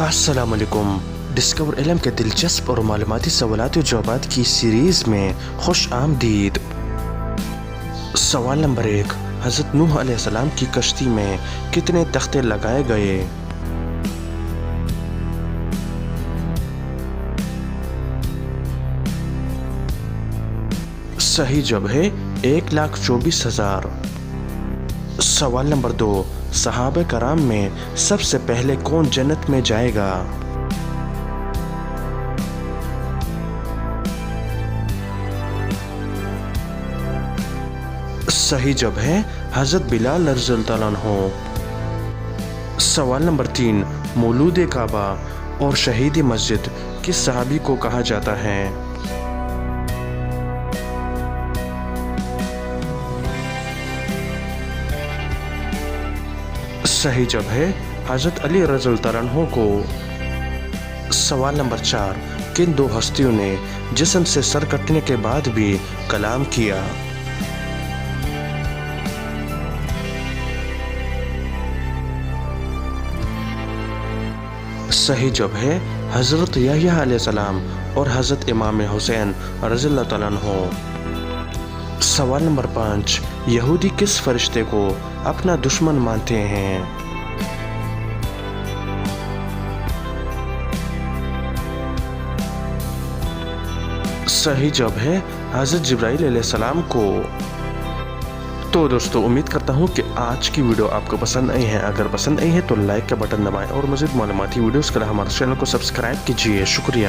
السلام علیکم۔ ڈسکور علم کے دلچسپ اور معلوماتی سوالات و جوابات کی سیریز میں خوش آمدید۔ سوال نمبر 1، حضرت نوح علیہ السلام کی کشتی میں کتنے تختے لگائے گئے؟ صحیح جواب ہے 1,24,000۔ سوال نمبر 2، صحابہ کرام میں سب سے پہلے کون جنت میں جائے گا؟ صحیح جواب ہے حضرت بلال رضی اللہ عنہ۔ سوال نمبر 3، مولود کعبہ اور شہید مسجد کس صحابی کو کہا جاتا ہے؟ صحیح جواب ہے حضرت علی رضی اللہ عنہ کو۔ سوال نمبر 4، کن دو ہستیوں نے جسم سے سر کٹنے کے بعد بھی کلام کیا؟ صحیح جواب ہے حضرت یحییٰ علیہ السلام اور حضرت امام حسین رضی اللہ تعالیٰ عنہ۔ سوال نمبر 5، یہودی کس فرشتے کو اپنا دشمن مانتے ہیں؟ صحیح جواب ہے حضرت جبرائیل علیہ السلام کو۔ تو دوستو امید کرتا ہوں کہ آج کی ویڈیو آپ کو پسند آئی ہے۔ اگر پسند آئی ہے تو لائک کا بٹن دبائیں اور مزید معلوماتی ویڈیوز کے لیے ہمارے چینل کو سبسکرائب کیجیے۔ شکریہ۔